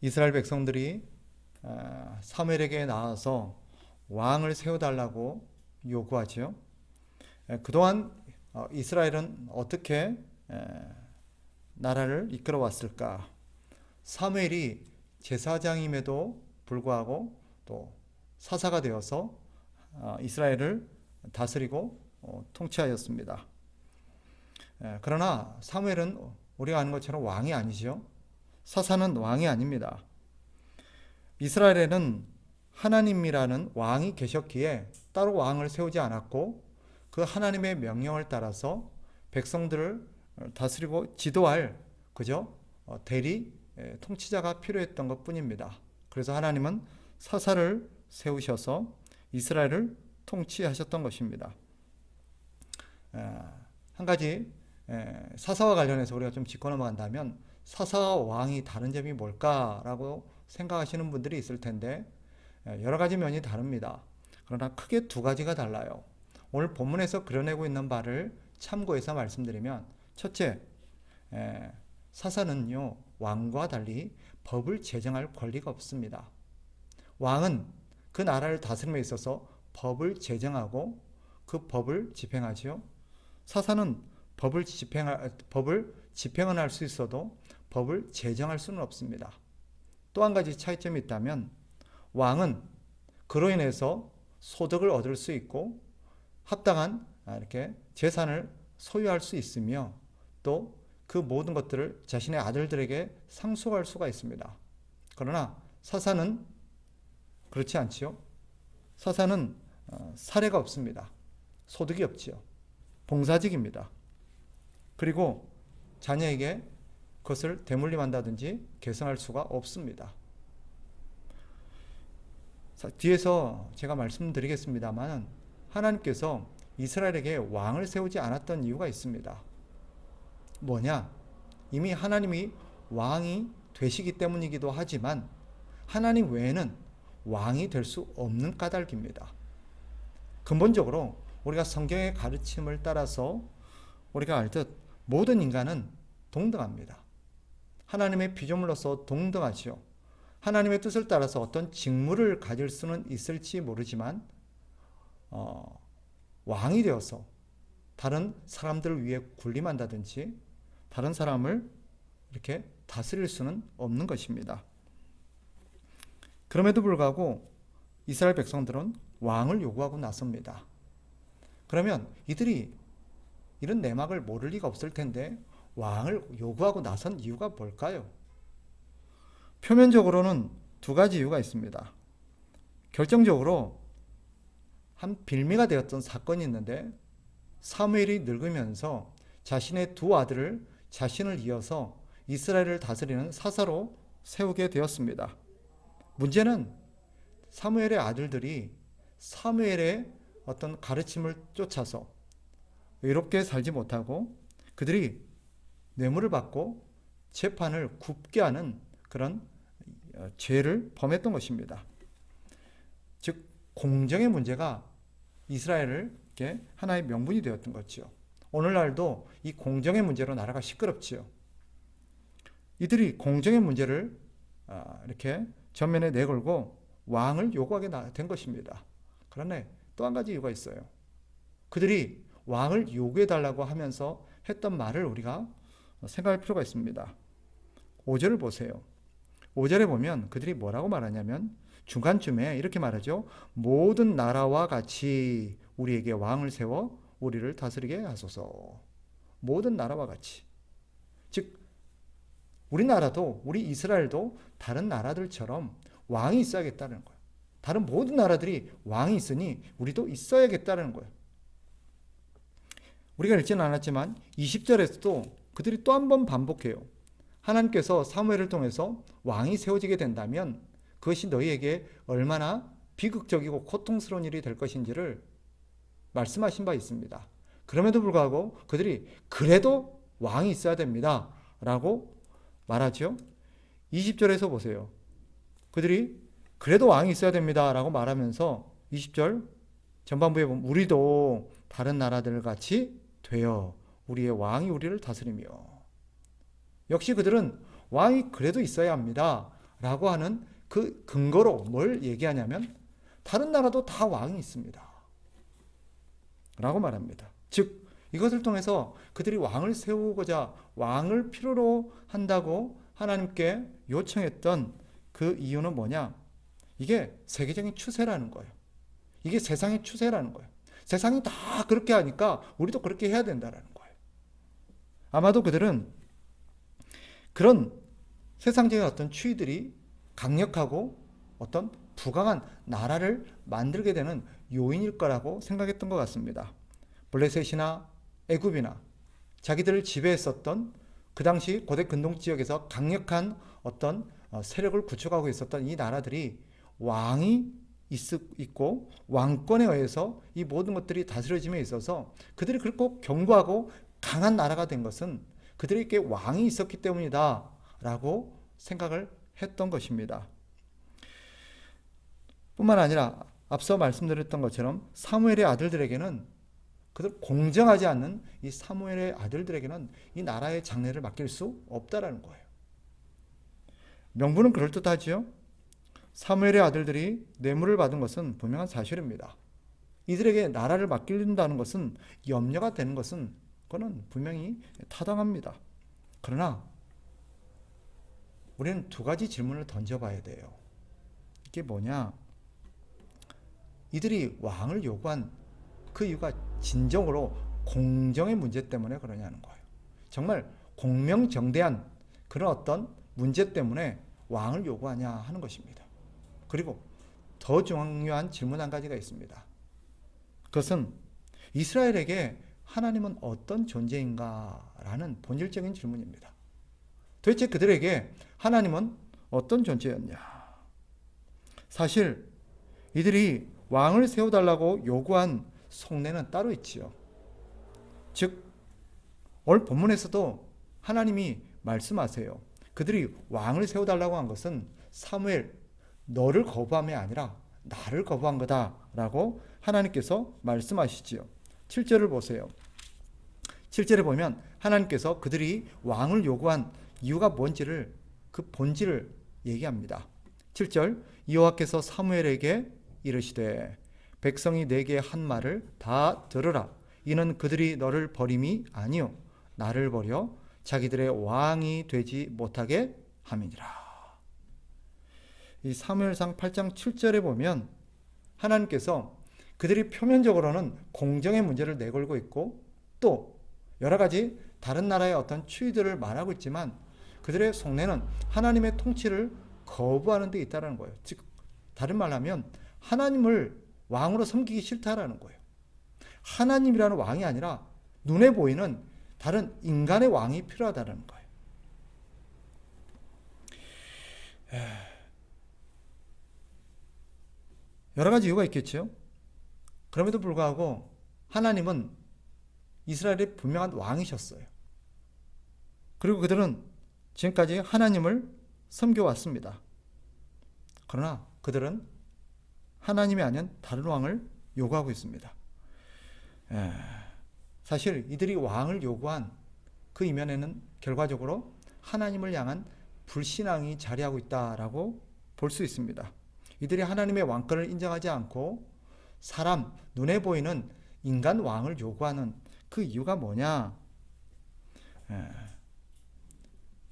이스라엘 백성들이 사무엘에게 나와서 왕을 세워달라고 요구하죠. 그동안 이스라엘은 어떻게 나라를 이끌어 왔을까? 사무엘이 제사장임에도 불구하고 또 사사가 되어서 이스라엘을 다스리고 통치하였습니다. 그러나 사무엘은 우리가 아는 것처럼 왕이 아니죠. 사사는 왕이 아닙니다. 이스라엘에는 하나님이라는 왕이 계셨기에 따로 왕을 세우지 않았고 그 하나님의 명령을 따라서 백성들을 다스리고 지도할 그저 대리 통치자가 필요했던 것 뿐입니다. 그래서 하나님은 사사를 세우셔서 이스라엘을 통치하셨던 것입니다. 한 가지 사사와 관련해서 우리가 좀 짚고 넘어간다면 사사와 왕이 다른 점이 뭘까라고 생각하시는 분들이 있을 텐데 여러 가지 면이 다릅니다. 그러나 크게 두 가지가 달라요. 오늘 본문에서 그려내고 있는 바를 참고해서 말씀드리면 첫째, 사사는요 왕과 달리 법을 제정할 권리가 없습니다. 왕은 그 나라를 다스림에 있어서 법을 제정하고 그 법을 집행하지요. 사사는 법을 집행은 할 수 있어도 법을 제정할 수는 없습니다. 또 한 가지 차이점이 있다면 왕은 그로 인해서 소득을 얻을 수 있고 합당한 이렇게 재산을 소유할 수 있으며 또 그 모든 것들을 자신의 아들들에게 상속할 수가 있습니다. 그러나 사사는 그렇지 않지요. 사사는 사례가 없습니다. 소득이 없지요. 봉사직입니다. 그리고 자녀에게 그것을 대물림한다든지 계승할 수가 없습니다. 뒤에서 제가 말씀드리겠습니다만 하나님께서 이스라엘에게 왕을 세우지 않았던 이유가 있습니다. 뭐냐? 이미 하나님이 왕이 되시기 때문이기도 하지만 하나님 외에는 왕이 될 수 없는 까닭입니다. 근본적으로 우리가 성경의 가르침을 따라서 우리가 알듯 모든 인간은 동등합니다. 하나님의 피조물로서 동등하지요. 하나님의 뜻을 따라서 어떤 직무를 가질 수는 있을지 모르지만 왕이 되어서 다른 사람들을 위해 군림한다든지 다른 사람을 이렇게 다스릴 수는 없는 것입니다. 그럼에도 불구하고 이스라엘 백성들은 왕을 요구하고 나섭니다. 그러면 이들이 이런 내막을 모를 리가 없을 텐데 왕을 요구하고 나선 이유가 뭘까요? 표면적으로는 두 가지 이유가 있습니다. 결정적으로 한 빌미가 되었던 사건이 있는데 사무엘이 늙으면서 자신의 두 아들을 자신을 이어서 이스라엘을 다스리는 사사로 세우게 되었습니다. 문제는 사무엘의 아들들이 사무엘의 어떤 가르침을 쫓아서 의롭게 살지 못하고 그들이 뇌물을 받고 재판을 굽게 하는 그런 죄를 범했던 것입니다. 즉 공정의 문제가 이스라엘을 하나의 명분이 되었던 거죠. 오늘날도 이 공정의 문제로 나라가 시끄럽지요. 이들이 공정의 문제를 이렇게 전면에 내걸고 왕을 요구하게 된 것입니다. 그러나 또 한 가지 이유가 있어요. 그들이 왕을 요구해달라고 하면서 했던 말을 우리가 생각할 필요가 있습니다. 5절을 보세요. 5절에 보면 그들이 뭐라고 말하냐면 중간쯤에 이렇게 말하죠. 모든 나라와 같이 우리에게 왕을 세워 우리를 다스리게 하소서. 모든 나라와 같이. 즉 우리나라도 우리 이스라엘도 다른 나라들처럼 왕이 있어야겠다는 거예요. 다른 모든 나라들이 왕이 있으니 우리도 있어야겠다는 거예요. 우리가 읽지는 않았지만 20절에서도 그들이 또 한 번 반복해요. 하나님께서 사무엘을 통해서 왕이 세워지게 된다면 그것이 너희에게 얼마나 비극적이고 고통스러운 일이 될 것인지를 말씀하신 바 있습니다. 그럼에도 불구하고 그들이 그래도 왕이 있어야 됩니다 라고 말하죠. 20절에서 보세요. 그들이 그래도 왕이 있어야 됩니다 라고 말하면서 20절 전반부에 보면 우리도 다른 나라들 같이 되어 우리의 왕이 우리를 다스리며, 역시 그들은 왕이 그래도 있어야 합니다 라고 하는 그 근거로 뭘 얘기하냐면 다른 나라도 다 왕이 있습니다 라고 말합니다. 즉 이것을 통해서 그들이 왕을 세우고자 왕을 필요로 한다고 하나님께 요청했던 그 이유는 뭐냐? 이게 세계적인 추세라는 거예요. 이게 세상의 추세라는 거예요. 세상이 다 그렇게 하니까 우리도 그렇게 해야 된다는 거예요. 아마도 그들은 그런 세상적인 어떤 추이들이 강력하고 어떤 부강한 나라를 만들게 되는 요인일 거라고 생각했던 것 같습니다. 블레셋이나 애굽이나 자기들을 지배했었던 그 당시 고대 근동 지역에서 강력한 어떤 세력을 구축하고 있었던 이 나라들이 왕이 있고 왕권에 의해서 이 모든 것들이 다스려짐에 있어서 그들이 그렇고 견고하고 강한 나라가 된 것은 그들에게 왕이 있었기 때문이다 라고 생각을 했던 것입니다. 뿐만 아니라 앞서 말씀드렸던 것처럼 사무엘의 아들들에게는 그들 공정하지 않는 이 사무엘의 아들들에게는 이 나라의 장래를 맡길 수 없다라는 거예요. 명분은 그럴듯하지요. 사무엘의 아들들이 뇌물을 받은 것은 분명한 사실입니다. 이들에게 나라를 맡긴다는 것은 염려가 되는 것은 그거는 분명히 타당합니다. 그러나 우리는 두 가지 질문을 던져봐야 돼요. 이게 뭐냐? 이들이 왕을 요구한 그 이유가 진정으로 공정의 문제 때문에 그러냐는 거예요. 정말 공명정대한 그런 어떤 문제 때문에 왕을 요구하냐 하는 것입니다. 그리고 더 중요한 질문 한 가지가 있습니다. 그것은 이스라엘에게 하나님은 어떤 존재인가 라는 본질적인 질문입니다. 도대체 그들에게 하나님은 어떤 존재였냐? 사실 이들이 왕을 세워달라고 요구한 속내는 따로 있지요. 즉 오늘 본문에서도 하나님이 말씀하세요. 그들이 왕을 세워달라고 한 것은 사무엘 너를 거부함이 아니라 나를 거부한 거다라고 하나님께서 말씀하시지요. 7절을 보세요. 7절에 보면 하나님께서 그들이 왕을 요구한 이유가 뭔지를 그 본질을 얘기합니다. 7절 여호와께서 사무엘에게 이르시되 백성이 내게 한 말을 다 들으라. 이는 그들이 너를 버림이 아니요 나를 버려 자기들의 왕이 되지 못하게 함이니라. 이 사무엘상 8장 7절에 보면 하나님께서 그들이 표면적으로는 공정의 문제를 내걸고 있고 또 여러 가지 다른 나라의 어떤 추이들을 말하고 있지만 그들의 속내는 하나님의 통치를 거부하는 데 있다는 거예요. 즉 다른 말로 하면 하나님을 왕으로 섬기기 싫다라는 거예요. 하나님이라는 왕이 아니라 눈에 보이는 다른 인간의 왕이 필요하다는 거예요. 여러 가지 이유가 있겠죠. 그럼에도 불구하고 하나님은 이스라엘의 분명한 왕이셨어요. 그리고 그들은 지금까지 하나님을 섬겨왔습니다. 그러나 그들은 하나님이 아닌 다른 왕을 요구하고 있습니다. 사실 이들이 왕을 요구한 그 이면에는 결과적으로 하나님을 향한 불신앙이 자리하고 있다라고 볼 수 있습니다. 이들이 하나님의 왕권을 인정하지 않고 사람, 눈에 보이는 인간 왕을 요구하는 그 이유가 뭐냐?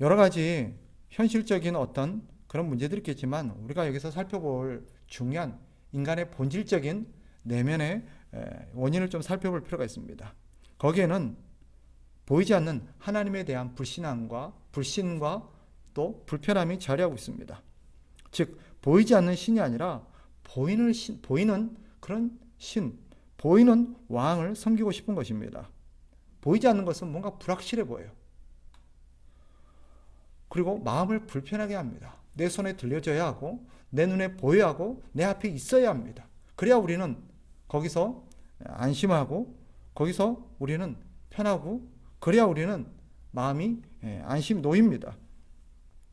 여러 가지 현실적인 어떤 그런 문제들이 있겠지만 우리가 여기서 살펴볼 중요한 인간의 본질적인 내면의 원인을 좀 살펴볼 필요가 있습니다. 거기에는 보이지 않는 하나님에 대한 불신과 또 불편함이 자리하고 있습니다. 즉 보이지 않는 신이 아니라 보이는 그런 신, 보이는 왕을 섬기고 싶은 것입니다. 보이지 않는 것은 뭔가 불확실해 보여요. 그리고 마음을 불편하게 합니다. 내 손에 들려져야 하고 내 눈에 보여야 하고 내 앞에 있어야 합니다. 그래야 우리는 거기서 안심하고 거기서 우리는 편하고 그래야 우리는 마음이 안심 놓입니다.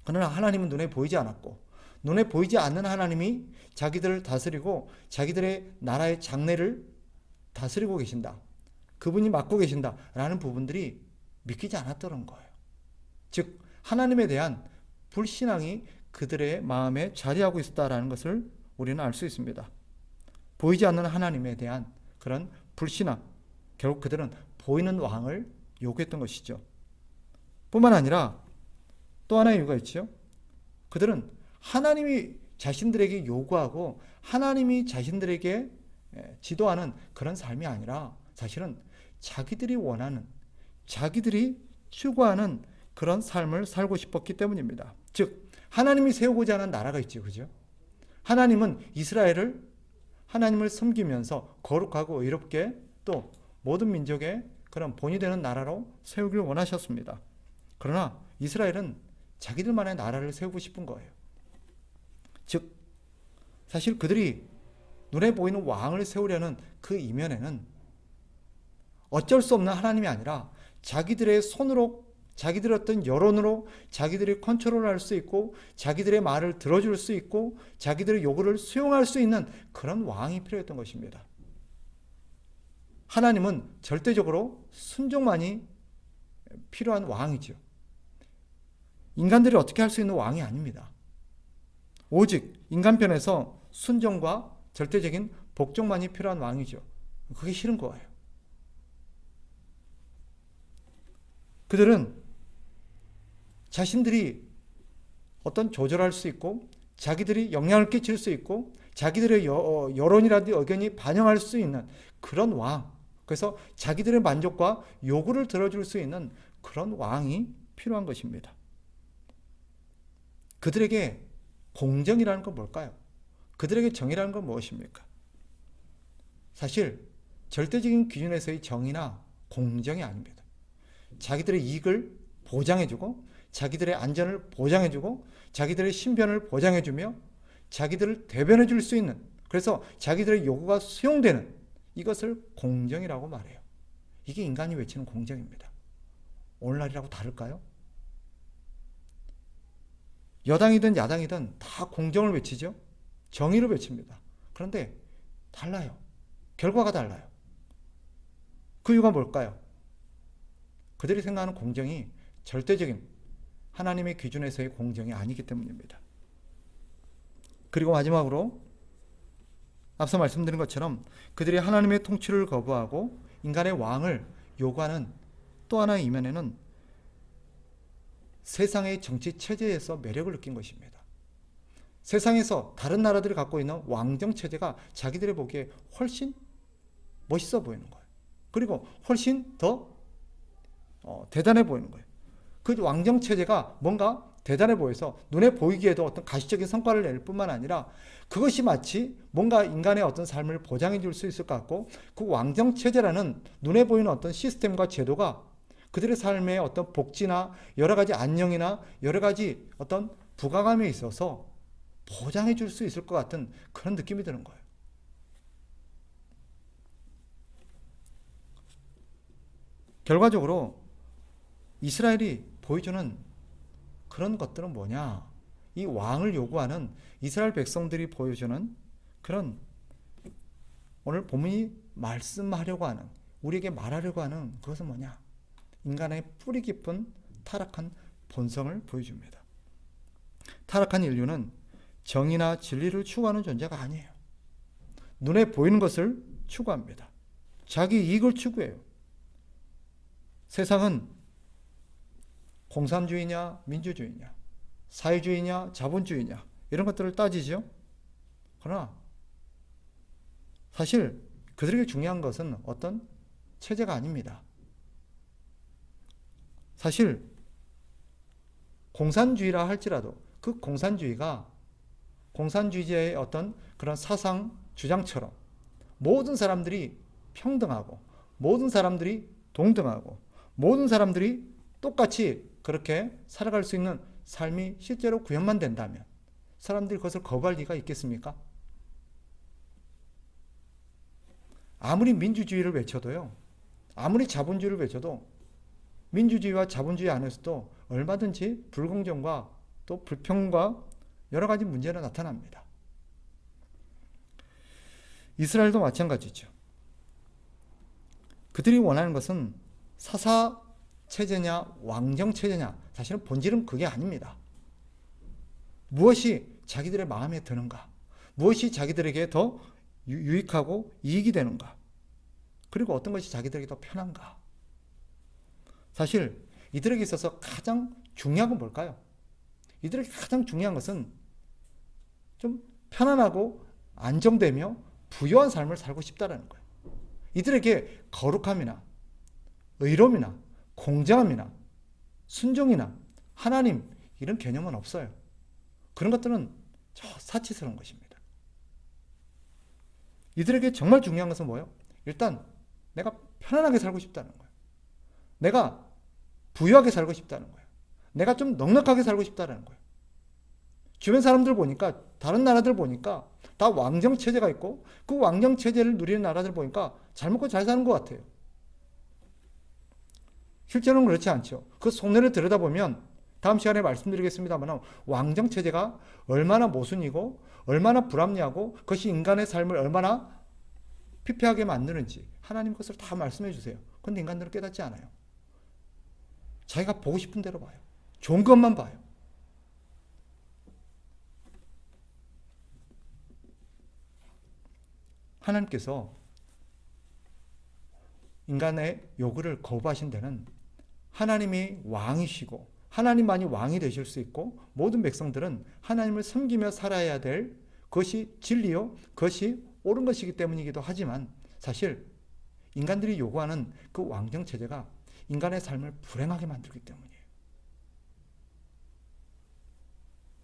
그러나 하나님은 눈에 보이지 않았고 눈에 보이지 않는 하나님이 자기들을 다스리고 자기들의 나라의 장래를 다스리고 계신다. 그분이 맡고 계신다라는 부분들이 믿기지 않았던 거예요. 즉 하나님에 대한 불신앙이 그들의 마음에 자리하고 있었다라는 것을 우리는 알 수 있습니다. 보이지 않는 하나님에 대한 그런 불신앙, 결국 그들은 보이는 왕을 요구했던 것이죠. 뿐만 아니라 또 하나의 이유가 있죠. 그들은 하나님이 자신들에게 요구하고 하나님이 자신들에게 지도하는 그런 삶이 아니라 사실은 자기들이 원하는, 자기들이 추구하는 그런 삶을 살고 싶었기 때문입니다. 즉 하나님이 세우고자 하는 나라가 있죠. 그죠? 하나님은 이스라엘을 하나님을 섬기면서 거룩하고 의롭게 또 모든 민족의 그런 본이 되는 나라로 세우길 원하셨습니다. 그러나 이스라엘은 자기들만의 나라를 세우고 싶은 거예요. 즉 사실 그들이 눈에 보이는 왕을 세우려는 그 이면에는 어쩔 수 없는 하나님이 아니라 자기들의 손으로, 자기들의 어떤 여론으로 자기들이 컨트롤할 수 있고 자기들의 말을 들어줄 수 있고 자기들의 요구를 수용할 수 있는 그런 왕이 필요했던 것입니다. 하나님은 절대적으로 순종만이 필요한 왕이죠. 인간들이 어떻게 할 수 있는 왕이 아닙니다. 오직 인간편에서 순종과 절대적인 복종만이 필요한 왕이죠. 그게 싫은 거예요. 그들은 자신들이 어떤 조절할 수 있고 자기들이 영향을 끼칠 수 있고 자기들의 여론이라든지 의견이 반영할 수 있는 그런 왕, 그래서 자기들의 만족과 요구를 들어줄 수 있는 그런 왕이 필요한 것입니다. 그들에게 공정이라는 건 뭘까요? 그들에게 정의라는 건 무엇입니까? 사실 절대적인 기준에서의 정의나 공정이 아닙니다. 자기들의 이익을 보장해주고 자기들의 안전을 보장해주고 자기들의 신변을 보장해주며 자기들을 대변해줄 수 있는, 그래서 자기들의 요구가 수용되는 이것을 공정이라고 말해요. 이게 인간이 외치는 공정입니다. 오늘날이라고 다를까요? 여당이든 야당이든 다 공정을 외치죠. 정의를 외칩니다. 그런데 달라요. 결과가 달라요. 그 이유가 뭘까요? 그들이 생각하는 공정이 절대적인 하나님의 기준에서의 공정이 아니기 때문입니다. 그리고 마지막으로 앞서 말씀드린 것처럼 그들이 하나님의 통치를 거부하고 인간의 왕을 요구하는 또 하나의 이면에는 세상의 정치 체제에서 매력을 느낀 것입니다. 세상에서 다른 나라들이 갖고 있는 왕정 체제가 자기들이 보기에 훨씬 멋있어 보이는 거예요. 그리고 훨씬 더 대단해 보이는 거예요. 그 왕정 체제가 뭔가 대단해 보여서 눈에 보이기에도 어떤 가시적인 성과를 낼 뿐만 아니라 그것이 마치 뭔가 인간의 어떤 삶을 보장해 줄 수 있을 것 같고, 그 왕정 체제라는 눈에 보이는 어떤 시스템과 제도가 그들의 삶의 어떤 복지나 여러 가지 안녕이나 여러 가지 어떤 부가감에 있어서 보장해 줄 수 있을 것 같은 그런 느낌이 드는 거예요. 결과적으로 이스라엘이 보여주는 그런 것들은 뭐냐? 이 왕을 요구하는 이스라엘 백성들이 보여주는 그런, 오늘 본문이 말씀하려고 하는, 우리에게 말하려고 하는 그것은 뭐냐? 인간의 뿌리 깊은 타락한 본성을 보여줍니다. 타락한 인류는 정의나 진리를 추구하는 존재가 아니에요. 눈에 보이는 것을 추구합니다. 자기 이익을 추구해요. 세상은 공산주의냐 민주주의냐 사회주의냐 자본주의냐 이런 것들을 따지죠. 그러나 사실 그들에게 중요한 것은 어떤 체제가 아닙니다. 사실 공산주의라 할지라도 그 공산주의가 공산주의자의 어떤 그런 사상 주장처럼 모든 사람들이 평등하고 모든 사람들이 동등하고 모든 사람들이 똑같이 그렇게 살아갈 수 있는 삶이 실제로 구현만 된다면 사람들이 그것을 거부할 리가 있겠습니까? 아무리 민주주의를 외쳐도요, 아무리 자본주의를 외쳐도 민주주의와 자본주의 안에서도 얼마든지 불공정과 또 불평과 여러 가지 문제가 나타납니다. 이스라엘도 마찬가지죠. 그들이 원하는 것은 사사 체제냐 왕정 체제냐, 사실은 본질은 그게 아닙니다. 무엇이 자기들의 마음에 드는가? 무엇이 자기들에게 더 유익하고 이익이 되는가? 그리고 어떤 것이 자기들에게 더 편한가? 사실 이들에게 있어서 가장 중요한 건 뭘까요? 이들에게 가장 중요한 것은 좀 편안하고 안정되며 부유한 삶을 살고 싶다라는 거예요. 이들에게 거룩함이나 의로움이나 공정함이나 순종이나 하나님 이런 개념은 없어요. 그런 것들은 사치스러운 것입니다. 이들에게 정말 중요한 것은 뭐예요? 일단 내가 편안하게 살고 싶다는 거예요. 내가 부유하게 살고 싶다는 거예요. 내가 좀 넉넉하게 살고 싶다는 거예요. 주변 사람들 보니까 다른 나라들 보니까 다 왕정 체제가 있고 그 왕정 체제를 누리는 나라들 보니까 잘 먹고 잘 사는 것 같아요. 실제로는 그렇지 않죠. 그 속내를 들여다보면 다음 시간에 말씀드리겠습니다만 왕정 체제가 얼마나 모순이고 얼마나 불합리하고 그것이 인간의 삶을 얼마나 피폐하게 만드는지 하나님 그것을 다 말씀해 주세요. 그런데 인간들은 깨닫지 않아요. 자기가 보고 싶은 대로 봐요. 좋은 것만 봐요. 하나님께서 인간의 요구를 거부하신 데는 하나님이 왕이시고 하나님만이 왕이 되실 수 있고 모든 백성들은 하나님을 섬기며 살아야 될 그것이 진리요 그것이 옳은 것이기 때문이기도 하지만 사실 인간들이 요구하는 그 왕정 체제가 인간의 삶을 불행하게 만들기 때문이에요.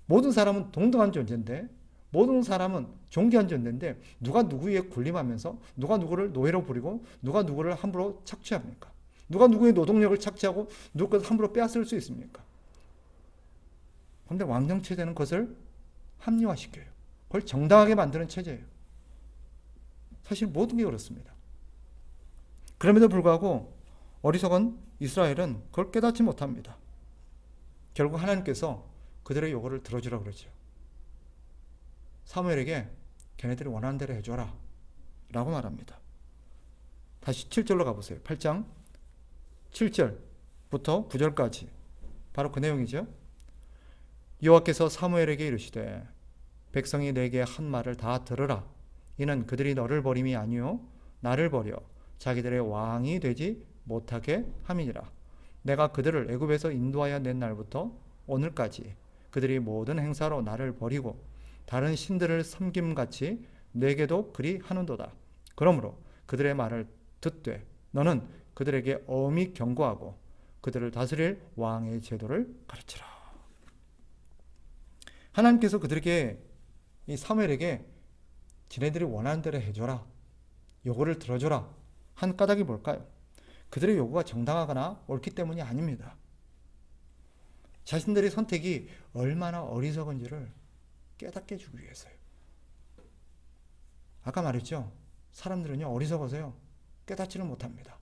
모든 사람은 동등한 존재인데 모든 사람은 존귀한 존재인데 누가 누구 위에 군림하면서 누가 누구를 노예로 부리고 누가 누구를 함부로 착취합니까? 누가 누구의 노동력을 착취하고 누구 것을 함부로 빼앗을 수 있습니까? 그런데 왕정체제는 그것을 합리화시켜요. 그걸 정당하게 만드는 체제예요. 사실 모든 게 그렇습니다. 그럼에도 불구하고 어리석은 이스라엘은 그걸 깨닫지 못합니다. 결국 하나님께서 그들의 요구를 들어주라 그러죠. 사무엘에게 걔네들이 원하는 대로 해줘라 라고 말합니다. 다시 7절로 가보세요. 8장 7절부터 9절까지 바로 그 내용이죠. 여호와께서 사무엘에게 이르시되 백성이 내게 한 말을 다 들으라. 이는 그들이 너를 버림이 아니요 나를 버려 자기들의 왕이 되지 못하게 함이니라. 내가 그들을 애굽에서 인도하여 낸 날부터 오늘까지 그들이 모든 행사로 나를 버리고 다른 신들을 섬김같이 내게도 그리 하는도다. 그러므로 그들의 말을 듣되 너는 그들에게 엄히 경고하고 그들을 다스릴 왕의 제도를 가르치라. 하나님께서 그들에게 이 사무엘에게 지네들이 원하는 대로 해줘라, 요구를 들어줘라 한 까닭이 뭘까요? 그들의 요구가 정당하거나 옳기 때문이 아닙니다. 자신들의 선택이 얼마나 어리석은지를 깨닫게 해주기 위해서요. 아까 말했죠. 사람들은요 어리석어서요 깨닫지를 못합니다.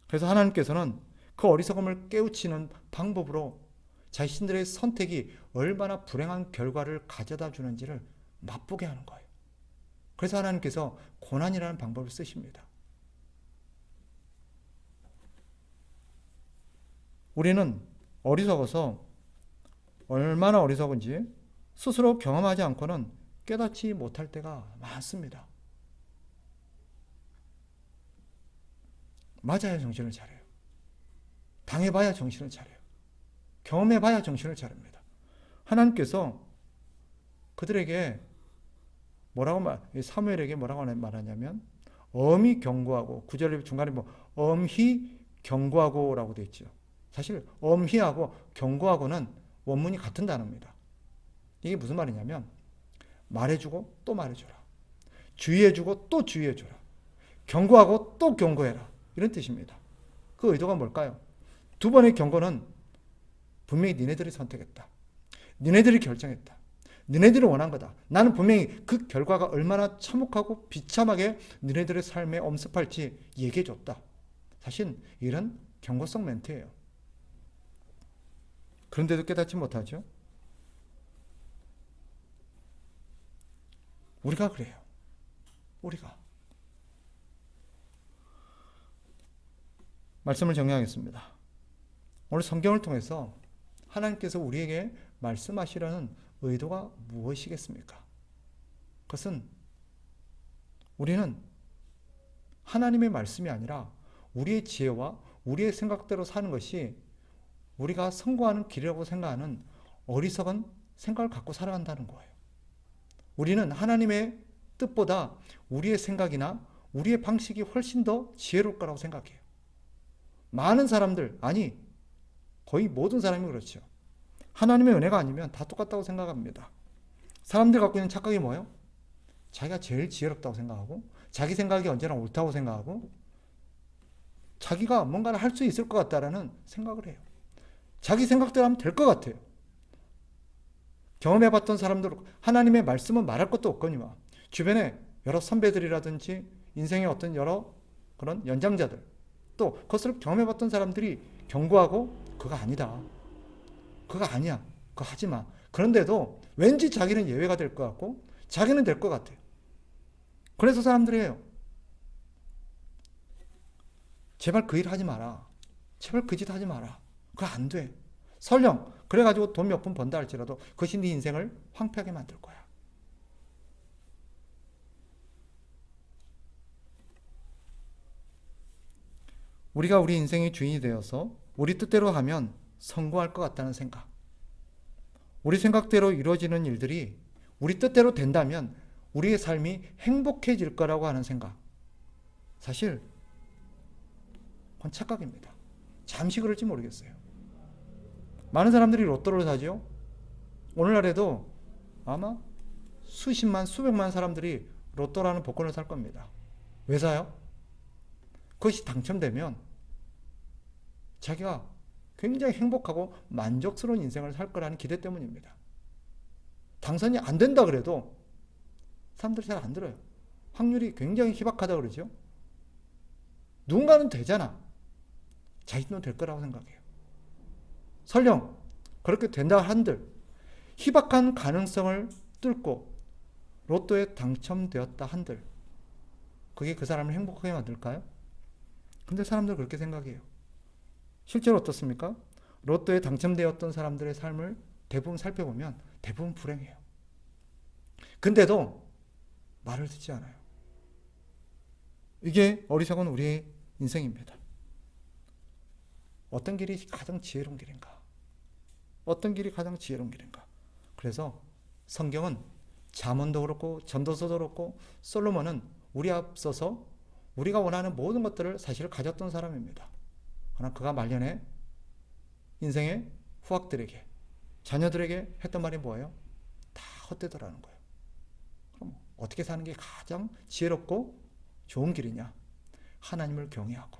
그래서 하나님께서는 그 어리석음을 깨우치는 방법으로 자신들의 선택이 얼마나 불행한 결과를 가져다 주는지를 맛보게 하는 거예요. 그래서 하나님께서 고난이라는 방법을 쓰십니다. 우리는 어리석어서 얼마나 어리석은지 스스로 경험하지 않고는 깨닫지 못할 때가 많습니다. 맞아야 정신을 차려요. 당해봐야 정신을 차려요. 경험해봐야 정신을 차립니다. 하나님께서 그들에게 사무엘에게 뭐라고 말하냐면 엄히 경고하고 9절 중간에 엄히 경고하고라고 되어 있죠. 사실 엄히하고 경고하고는 원문이 같은 단어입니다. 이게 무슨 말이냐면 말해주고 또 말해줘라. 주의해주고 또 주의해줘라. 경고하고 또 경고해라. 이런 뜻입니다. 그 의도가 뭘까요? 두 번의 경고는 분명히 니네들이 선택했다. 니네들이 결정했다. 니네들이 원한 거다. 나는 분명히 그 결과가 얼마나 참혹하고 비참하게 니네들의 삶에 엄습할지 얘기해줬다. 사실 이런 경고성 멘트예요. 그런데도 깨닫지 못하죠. 우리가 그래요. 우리가. 말씀을 정리하겠습니다. 오늘 성경을 통해서 하나님께서 우리에게 말씀하시려는 의도가 무엇이겠습니까? 그것은 우리는 하나님의 말씀이 아니라 우리의 지혜와 우리의 생각대로 사는 것이 우리가 성공하는 길이라고 생각하는 어리석은 생각을 갖고 살아간다는 거예요. 우리는 하나님의 뜻보다 우리의 생각이나 우리의 방식이 훨씬 더 지혜로울 거라고 생각해요. 많은 사람들, 아니 거의 모든 사람이 그렇죠. 하나님의 은혜가 아니면 다 똑같다고 생각합니다. 사람들이 갖고 있는 착각이 뭐예요? 자기가 제일 지혜롭다고 생각하고 자기 생각이 언제나 옳다고 생각하고 자기가 뭔가를 할 수 있을 것 같다라는 생각을 해요. 자기 생각대로 하면 될 것 같아요. 경험해봤던 사람들, 하나님의 말씀은 말할 것도 없거니와 주변에 여러 선배들이라든지 인생의 어떤 여러 그런 연장자들, 또 그것을 경험해봤던 사람들이 경고하고 그거 아니다, 그거 아니야, 그거 하지 마. 그런데도 왠지 자기는 예외가 될 것 같고 자기는 될 것 같아요. 그래서 사람들이 해요. 제발 그 일 하지 마라. 제발 그 짓 하지 마라. 그거 안 돼. 설령 그래가지고 돈 몇 푼 번다 할지라도 그것이 네 인생을 황폐하게 만들 거야. 우리가 우리 인생의 주인이 되어서 우리 뜻대로 하면 성공할 것 같다는 생각, 우리 생각대로 이루어지는 일들이 우리 뜻대로 된다면 우리의 삶이 행복해질 거라고 하는 생각, 사실 그건 착각입니다. 잠시 그럴지 모르겠어요. 많은 사람들이 로또를 사죠. 오늘날에도 아마 수십만, 수백만 사람들이 로또라는 복권을 살 겁니다. 왜 사요? 그것이 당첨되면 자기가 굉장히 행복하고 만족스러운 인생을 살 거라는 기대 때문입니다. 당선이 안 된다 그래도 사람들이 잘 안 들어요. 확률이 굉장히 희박하다 그러죠. 누군가는 되잖아. 자기도 될 거라고 생각해요. 설령 그렇게 된다 한들 희박한 가능성을 뚫고 로또에 당첨되었다 한들 그게 그 사람을 행복하게 만들까요? 근데 사람들 그렇게 생각해요. 실제로 어떻습니까? 로또에 당첨되었던 사람들의 삶을 대부분 살펴보면 대부분 불행해요. 근데도 말을 듣지 않아요. 이게 어리석은 우리의 인생입니다. 어떤 길이 가장 지혜로운 길인가? 어떤 길이 가장 지혜로운 길인가? 그래서 성경은 잠언도 그렇고 전도서도 그렇고 솔로몬은 우리 앞서서 우리가 원하는 모든 것들을 사실 가졌던 사람입니다. 그러나 그가 말년에 인생의 후학들에게, 자녀들에게 했던 말이 뭐예요? 다 헛되더라는 거예요. 그럼 어떻게 사는 게 가장 지혜롭고 좋은 길이냐? 하나님을 경외하고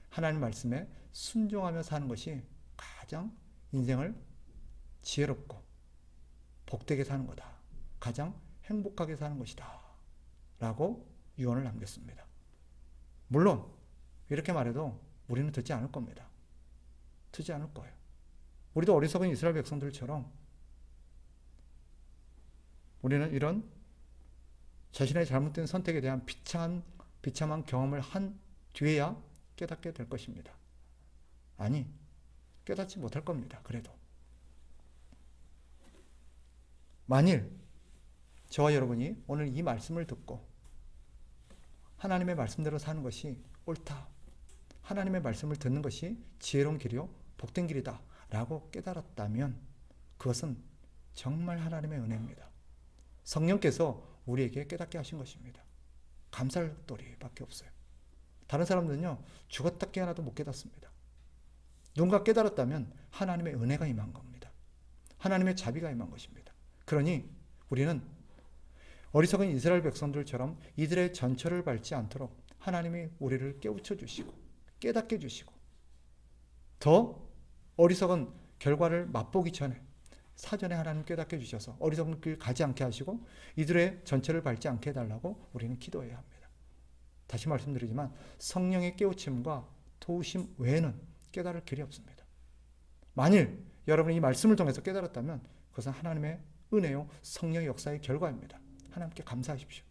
하나님 말씀에 순종하며 사는 것이 가장 인생을 지혜롭고 복되게 사는 거다. 가장 행복하게 사는 것이다. 라고 유언을 남겼습니다. 물론 이렇게 말해도 우리는 듣지 않을 겁니다. 듣지 않을 거예요. 우리도 어리석은 이스라엘 백성들처럼 우리는 이런 자신의 잘못된 선택에 대한 비참한 경험을 한 뒤에야 깨닫게 될 것입니다. 아니, 깨닫지 못할 겁니다. 그래도 만일 저와 여러분이 오늘 이 말씀을 듣고 하나님의 말씀대로 사는 것이 옳다, 하나님의 말씀을 듣는 것이 지혜로운 길이요 복된 길이다 라고 깨달았다면 그것은 정말 하나님의 은혜입니다. 성령께서 우리에게 깨닫게 하신 것입니다. 감사할 도리밖에 없어요. 다른 사람들은요 죽었다 깨어나도 못 깨닫습니다. 누군가 깨달았다면 하나님의 은혜가 임한 겁니다. 하나님의 자비가 임한 것입니다. 그러니 우리는 어리석은 이스라엘 백성들처럼 이들의 전철을 밟지 않도록 하나님이 우리를 깨우쳐 주시고 깨닫게 해주시고 더 어리석은 결과를 맛보기 전에 사전에 하나님 깨닫게 해주셔서 어리석은 길 가지 않게 하시고 이들의 전철을 밟지 않게 해달라고 우리는 기도해야 합니다. 다시 말씀드리지만 성령의 깨우침과 도우심 외에는 깨달을 길이 없습니다. 만일 여러분이 이 말씀을 통해서 깨달았다면 그것은 하나님의 은혜요 성령의 역사의 결과입니다. 하나님께 감사하십시오.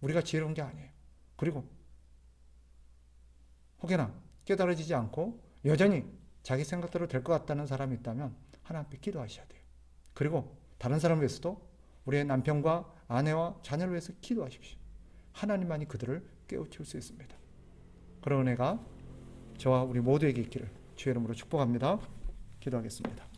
우리가 지혜로운 게 아니에요. 그리고 혹여나 깨달아지지 않고 여전히 자기 생각대로 될 것 같다는 사람이 있다면 하나님 앞에 기도하셔야 돼요. 그리고 다른 사람을 위해서도 우리의 남편과 아내와 자녀를 위해서 기도하십시오. 하나님만이 그들을 깨우칠 수 있습니다. 그런 은혜가 저와 우리 모두에게 있기를 주의 이름으로 축복합니다. 기도하겠습니다.